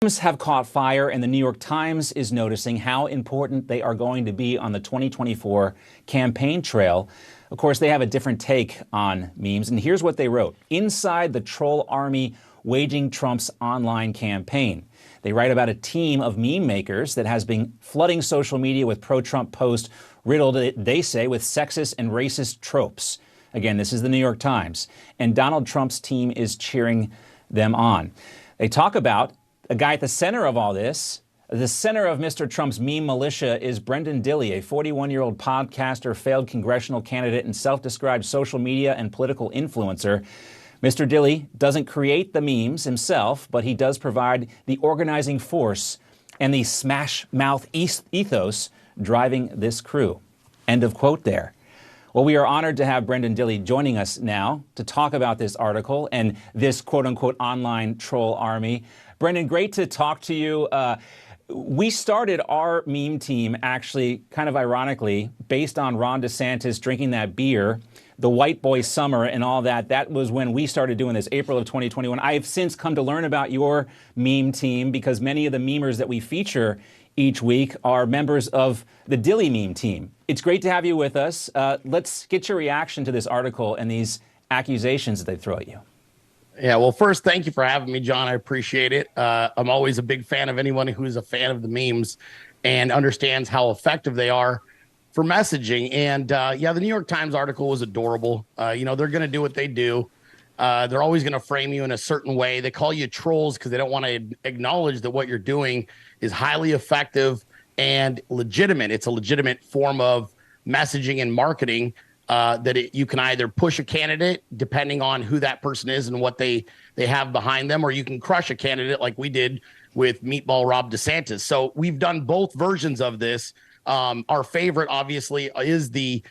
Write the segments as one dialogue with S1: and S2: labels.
S1: Memes have caught fire, and the New York Times is noticing how important they are going to be on the 2024 campaign trail. Of course, they have a different take on memes, and here's what they wrote. Inside the troll army waging Trump's online campaign. They write about a team of meme makers that has been flooding social media with pro-Trump posts riddled, they say, with sexist and racist tropes. Again, this is the New York Times. And Donald Trump's team is cheering them on. They talk about a guy at the center of all this. The center of Mr. Trump's meme militia is Brenden Dilley, a 41-year-old podcaster, failed congressional candidate, and self-described social media and political influencer. Mr. Dilley doesn't create the memes himself, but he does provide the organizing force and the smash mouth ethos driving this crew. End of quote there. Well, we are honored to have Brenden Dilley joining us now to talk about this article and this quote-unquote online troll army. Brenden, great to talk to you. We started our meme team, actually, kind of ironically, based on Ron DeSantis drinking that beer, the white boy summer and all that. That was when we started doing this, April of 2021. I have since come to learn about your meme team because many of the memers that we feature each week are members of the Dilley meme team. It's great to have you with us. Let's get your reaction to this article and these accusations that they throw at you.
S2: Yeah, well, first, thank you for having me, John. I appreciate it. I'm always a big fan of anyone who's a fan of the memes and understands how effective they are for messaging. And yeah, the New York Times article was adorable. They're going to do what they do. They're always going to frame you in a certain way. They call you trolls because they don't want to acknowledge that what you're doing is highly effective and legitimate. It's a legitimate form of messaging and marketing. You can either push a candidate depending on who that person is and what they have behind them, or you can crush a candidate like we did with Meatball Rob DeSantis. So we've done both versions of this. Our favorite, obviously, is the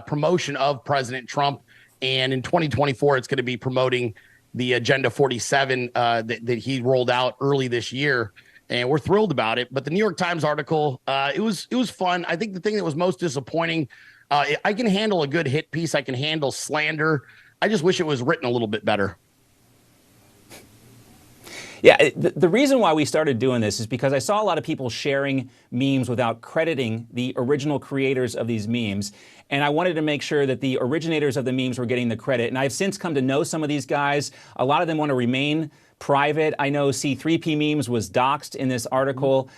S2: promotion of President Trump. And in 2024, it's going to be promoting the Agenda 47 that he rolled out early this year. And we're thrilled about it. But the New York Times article, it was fun. I think the thing that was most disappointing, I can handle a good hit piece. I can handle slander. I just wish it was written a little bit better.
S1: Yeah, the reason why we started doing this is because I saw a lot of people sharing memes without crediting the original creators of these memes. And I wanted to make sure that the originators of the memes were getting the credit. And I've since come to know some of these guys. A lot of them want to remain private. I know C3P Memes was doxxed in this article.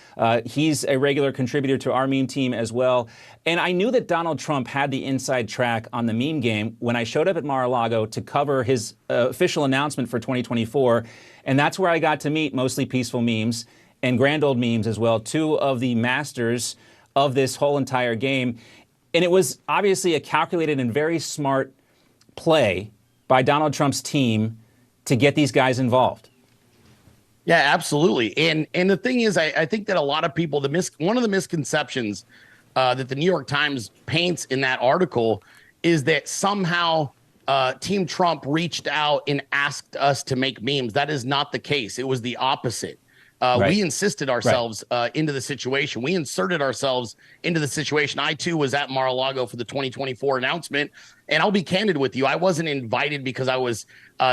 S1: He's a regular contributor to our meme team as well. And I knew that Donald Trump had the inside track on the meme game when I showed up at Mar-a-Lago to cover his official announcement for 2024. And that's where I got to meet Mostly Peaceful Memes and Grand Old Memes as well, two of the masters of this whole entire game. And it was obviously a calculated and very smart play by Donald Trump's team to get these guys involved.
S2: Yeah, absolutely. And the thing is, I think that a lot of people, one of the misconceptions that the New York Times paints in that article is that somehow Team Trump reached out and asked us to make memes. That is not the case. It was the opposite. Right. We insisted ourselves into the situation. We inserted ourselves into the situation. I, too, was at Mar-a-Lago for the 2024 announcement. And I'll be candid with you. I wasn't invited because I was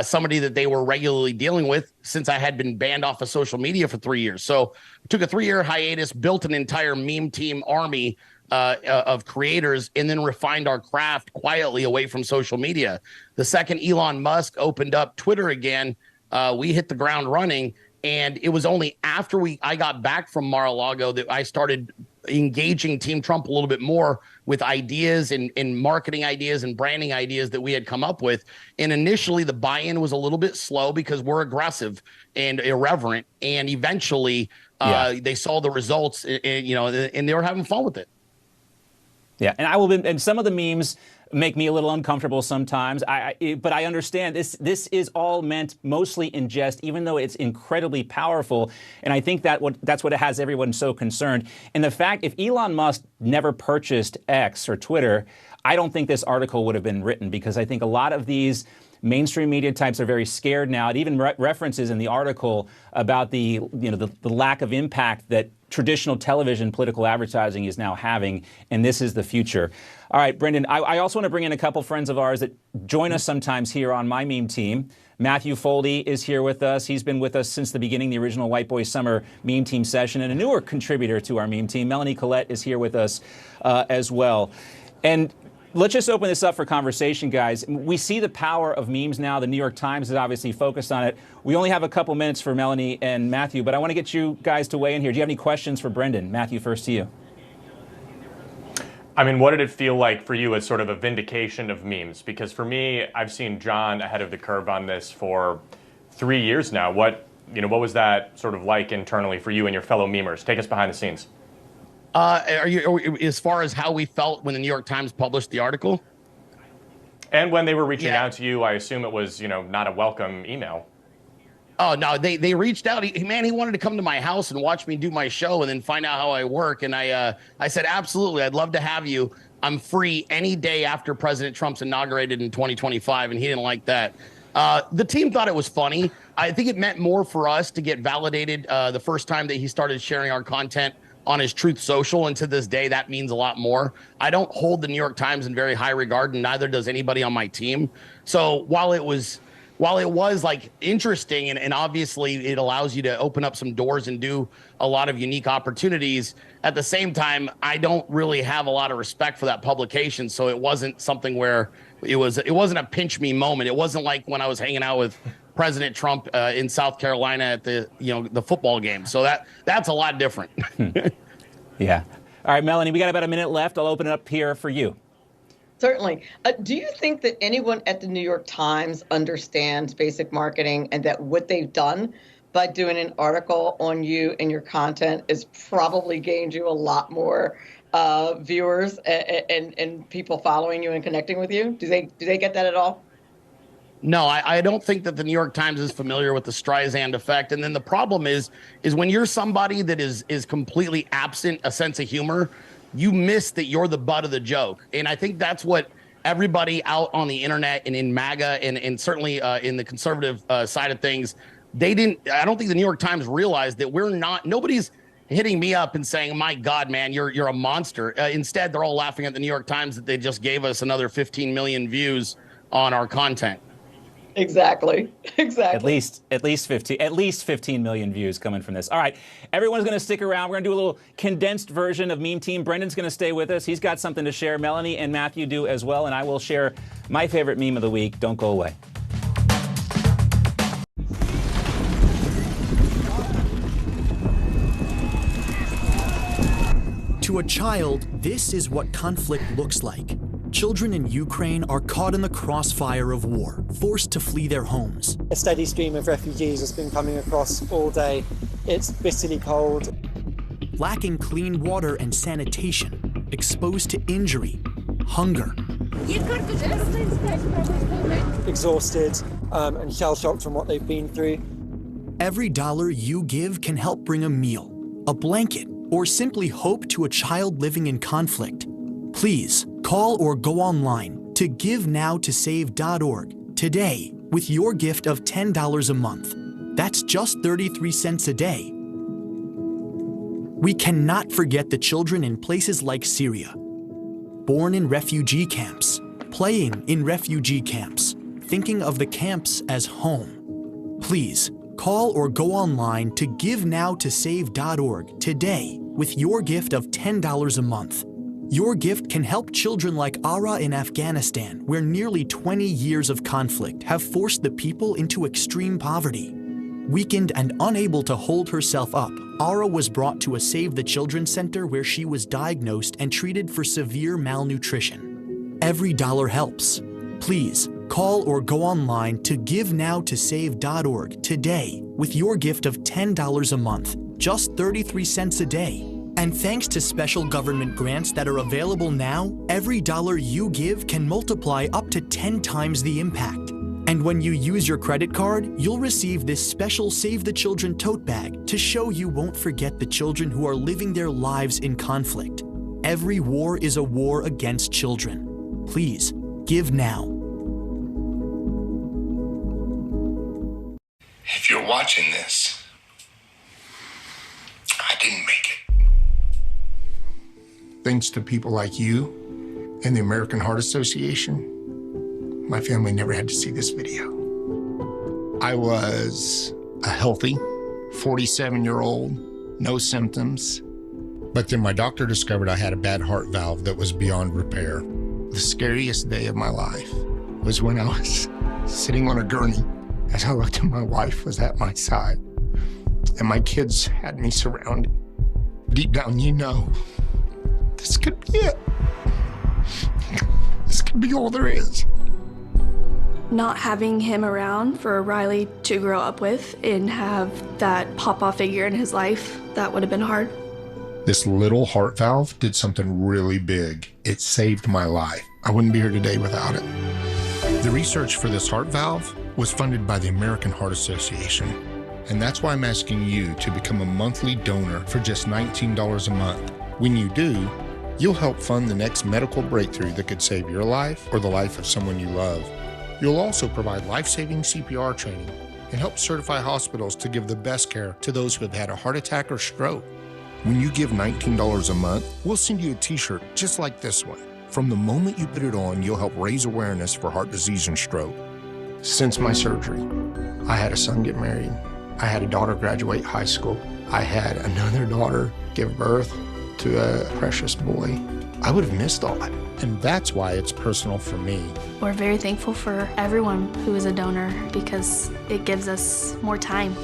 S2: somebody that they were regularly dealing with since I had been banned off of social media for 3 years. So I took a 3-year hiatus, built an entire meme team army of creators, and then refined our craft quietly away from social media. The second Elon Musk opened up Twitter again, we hit the ground running. And it was only after I got back from Mar-a-Lago that I started engaging Team Trump a little bit more with ideas and marketing ideas and branding ideas that we had come up with. And initially, the buy-in was a little bit slow because we're aggressive and irreverent. And eventually, they saw the results, and they were having fun with it.
S1: Yeah, and some of the memes make me a little uncomfortable sometimes. But I understand this is all meant mostly in jest, even though it's incredibly powerful. And I think that's what has everyone so concerned. And the fact, if Elon Musk never purchased X or Twitter, I don't think this article would have been written, because I think a lot of these mainstream media types are very scared now. It even references in the article about the lack of impact that traditional television political advertising is now having, and this is the future. All right, Brenden, I also want to bring in a couple friends of ours that join us sometimes here on my meme team. Matthew Foldy is here with us. He's been with us since the beginning, the original White Boy Summer meme team session, and a newer contributor to our meme team. Melanie Collette is here with us as well. And let's just open this up for conversation, guys. We see the power of memes now. The New York Times is obviously focused on it. We only have a couple minutes for Melanie and Matthew, but I want to get you guys to weigh in here. Do you have any questions for Brenden? Matthew, first to you.
S3: I mean, what did it feel like for you as sort of a vindication of memes? Because for me, I've seen John ahead of the curve on this for 3 years now. What was that sort of like internally for you and your fellow memers? Take us behind the scenes.
S2: Are you as far as how we felt when the New York Times published the article?
S3: And when they were reaching out to you, I assume it was, not a welcome email.
S2: Oh, no, they reached out. He wanted to come to my house and watch me do my show and then find out how I work. And I said, absolutely, I'd love to have you. I'm free any day after President Trump's inaugurated in 2025. And he didn't like that. The team thought it was funny. I think it meant more for us to get validated the first time that he started sharing our content on his Truth Social, and to this day that means a lot more. I don't hold the New York Times in very high regard, and neither does anybody on my team. So while it was like interesting and obviously it allows you to open up some doors and do a lot of unique opportunities, at the same time I don't really have a lot of respect for that publication. So it wasn't something where it wasn't a pinch me moment. It wasn't like when I was hanging out with President Trump in South Carolina at the football game. So that's a lot different.
S1: Yeah. All right, Melanie, we got about a minute left. I'll open it up here for you.
S4: Certainly. Do you think that anyone at the New York Times understands basic marketing, and that what they've done by doing an article on you and your content has probably gained you a lot more viewers and people following you and connecting with you? Do they get that at all?
S2: No, I don't think that the New York Times is familiar with the Streisand effect. And then the problem is when you're somebody that is completely absent a sense of humor, you miss that you're the butt of the joke. And I think that's what everybody out on the internet and in MAGA and certainly in the conservative side of things, I don't think the New York Times realized that nobody's hitting me up and saying, my God, man, you're a monster. Instead, they're all laughing at the New York Times that they just gave us another 15 million views on our content.
S4: Exactly.
S1: At least 15 million views coming from this. All right, everyone's going to stick around. We're going to do a little condensed version of Meme Team. Brendan's going to stay with us. He's got something to share. Melanie and Matthew do as well, and I will share my favorite meme of the week. Don't go away.
S5: To a child, this is what conflict looks like. Children in Ukraine are caught in the crossfire of war, forced to flee their homes.
S6: A steady stream of refugees has been coming across all day. It's bitterly cold.
S5: Lacking clean water and sanitation, exposed to injury, hunger.
S6: Exhausted and shell-shocked from what they've been through.
S5: Every dollar you give can help bring a meal, a blanket, or simply hope to a child living in conflict. Please call or go online to GiveNowToSave.org today with your gift of $10 a month. That's just 33 cents a day. We cannot forget the children in places like Syria, born in refugee camps, playing in refugee camps, thinking of the camps as home. Please call or go online to GiveNowToSave.org today with your gift of $10 a month. Your gift can help children like Ara in Afghanistan, where nearly 20 years of conflict have forced the people into extreme poverty. Weakened and unable to hold herself up, Ara was brought to a Save the Children center where she was diagnosed and treated for severe malnutrition. Every dollar helps. Please call or go online to GiveNowToSave.org today with your gift of $10 a month, just 33 cents a day. And thanks to special government grants that are available now, every dollar you give can multiply up to 10 times the impact. And when you use your credit card, you'll receive this special Save the Children tote bag to show you won't forget the children who are living their lives in conflict. Every war is a war against children. Please, give now.
S7: If you're watching this, I didn't make it. Thanks to people like you and the American Heart Association, my family never had to see this video. I was a healthy 47-year-old, no symptoms. But then my doctor discovered I had a bad heart valve that was beyond repair. The scariest day of my life was when I was sitting on a gurney as I looked and my wife was at my side and my kids had me surrounded. Deep down, you know, this could be it. This could be all there is.
S8: Not having him around for Riley to grow up with and have that papa figure in his life, that would have been hard.
S7: This little heart valve did something really big. It saved my life. I wouldn't be here today without it. The research for this heart valve was funded by the American Heart Association. And that's why I'm asking you to become a monthly donor for just $19 a month. When you do, you'll help fund the next medical breakthrough that could save your life or the life of someone you love. You'll also provide life-saving CPR training and help certify hospitals to give the best care to those who have had a heart attack or stroke. When you give $19 a month, we'll send you a t-shirt just like this one. From the moment you put it on, you'll help raise awareness for heart disease and stroke. Since my surgery, I had a son get married. I had a daughter graduate high school. I had another daughter give birth to a precious boy. I would have missed all that. And that's why it's personal for me.
S8: We're very thankful for everyone who is a donor because it gives us more time.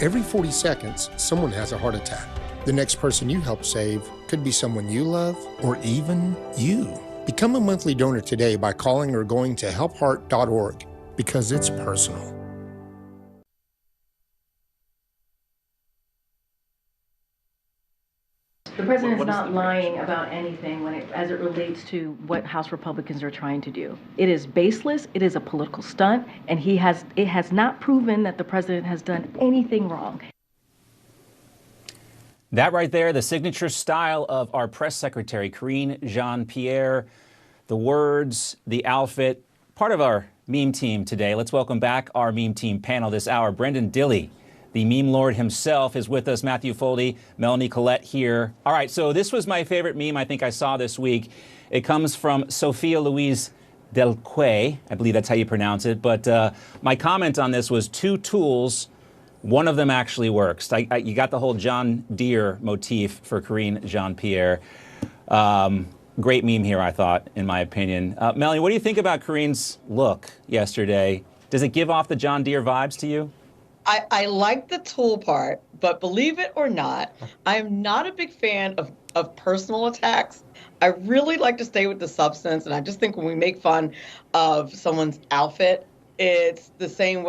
S7: Every 40 seconds, someone has a heart attack. The next person you help save could be someone you love or even you. Become a monthly donor today by calling or going to helpheart.org because it's personal.
S9: The president is not lying about anything as it relates to what House Republicans are trying to do. It is baseless, it is a political stunt, and it has not proven that the president has done anything wrong.
S1: That right there, the signature style of our press secretary, Karine Jean-Pierre, the words, the outfit, part of our meme team today. Let's welcome back our meme team panel this hour. Brenden Dilley, the meme lord himself, is with us. Matthew Foldy, Melanie Collette here. All right, so this was my favorite meme I think I saw this week. It comes from Sophia Louise Delquay. I believe that's how you pronounce it. But my comment on this was two tools. One of them actually works. You got the whole John Deere motif for Karine Jean-Pierre. Great meme here, I thought, in my opinion. Melanie, what do you think about Karine's look yesterday? Does it give off the John Deere vibes to you?
S4: I like the tool part, but believe it or not, I'm not a big fan of personal attacks. I really like to stay with the substance, and I just think when we make fun of someone's outfit, it's the same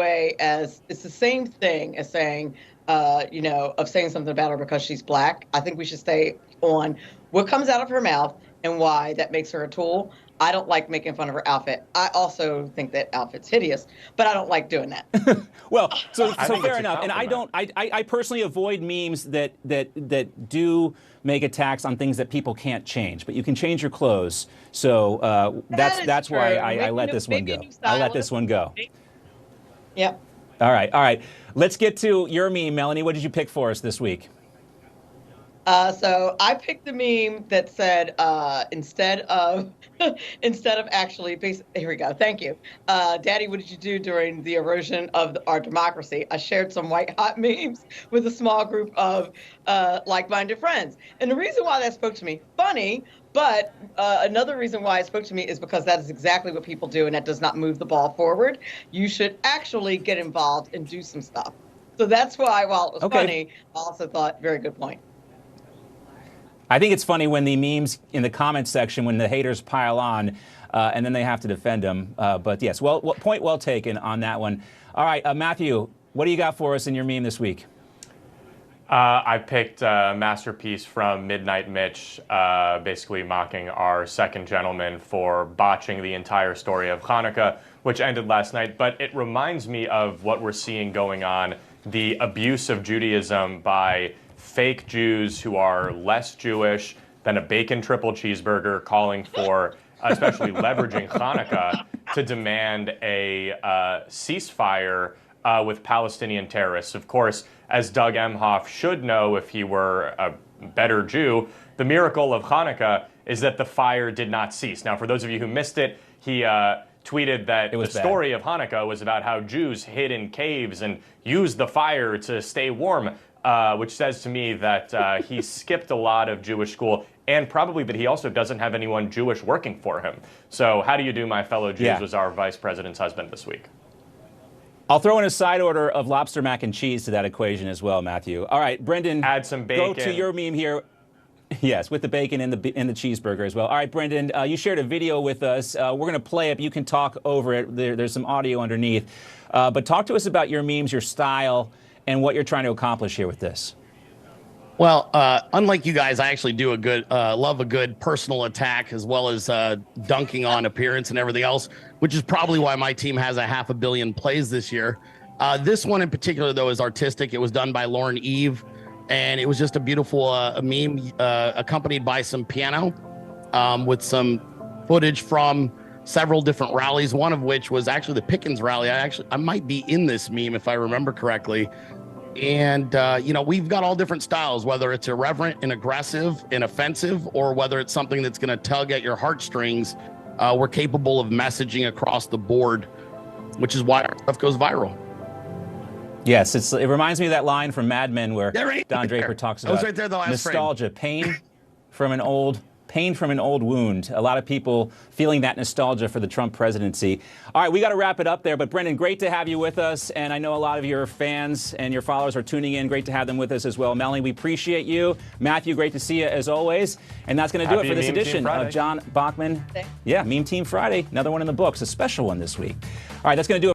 S4: thing as saying, of saying something about her because she's black. I think we should stay on what comes out of her mouth and why that makes her a tool. I don't like making fun of her outfit. I also think that outfit's hideous, but I don't like doing that.
S1: Well, so fair enough. And I personally avoid memes that do make attacks on things that people can't change, but you can change your clothes. So that's why I let this one go. I let this one go.
S4: Yep.
S1: All right. Let's get to your meme, Melanie. What did you pick for us this week?
S4: So I picked the meme that said instead of actually, here we go. Thank you, Daddy. What did you do during the erosion of our democracy? I shared some white hot memes with a small group of like-minded friends, and the reason why that spoke to me, funny, but another reason why it spoke to me is because that is exactly what people do, and that does not move the ball forward. You should actually get involved and do some stuff. So that's why, while it was funny, I also thought very good point.
S1: I think it's funny when the memes in the comments section, when the haters pile on, and then they have to defend them. But yes, point well taken on that one. All right, Matthew, what do you got for us in your meme this week?
S3: I picked a masterpiece from Midnight Mitch, basically mocking our second gentleman for botching the entire story of Hanukkah, which ended last night. But it reminds me of what we're seeing going on, the abuse of Judaism by fake Jews who are less Jewish than a bacon triple cheeseburger, calling for, especially leveraging Hanukkah, to demand a ceasefire with Palestinian terrorists. Of course, as Doug Emhoff should know if he were a better Jew, the miracle of Hanukkah is that the fire did not cease. Now, for those of you who missed it, he tweeted that the story of Hanukkah was about how Jews hid in caves and used the fire to stay warm, which says to me that he skipped a lot of Jewish school, and probably that he also doesn't have anyone Jewish working for him. So how do you do, my fellow Jews, was our vice president's husband this week.
S1: I'll throw in a side order of lobster mac and cheese to that equation as well, Matthew. All right, Brenden,
S3: add some bacon.
S1: Go to your meme here. Yes, with the bacon and the cheeseburger as well. All right, Brenden, you shared a video with us. We're going to play it. You can talk over it. There's some audio underneath. But talk to us about your memes, your style, and what you're trying to accomplish here with this.
S2: Well, unlike you guys, I actually do love a good personal attack as well as dunking on appearance and everything else, which is probably why my team has 500 million plays this year. This one in particular, though, is artistic. It was done by Lauren Eve, and it was just a beautiful meme accompanied by some piano with some footage from several different rallies, one of which was actually the Pickens rally. I might be in this meme if I remember correctly. And, we've got all different styles, whether it's irreverent and aggressive and offensive, or whether it's something that's going to tug at your heartstrings. We're capable of messaging across the board, which is why our stuff goes viral.
S1: Yes, it reminds me of that line from Mad Men where Don Draper talks about nostalgia, pain from an old wound. A lot of people feeling that nostalgia for the Trump presidency. All right, we got to wrap it up there. But Brenden, great to have you with us. And I know a lot of your fans and your followers are tuning in. Great to have them with us as well. Melanie, we appreciate you. Matthew, great to see you as always. And that's going to do it for this edition of John Bachman. Yeah, Meme Team Friday. Another one in the books, a special one this week. All right, that's going to do it.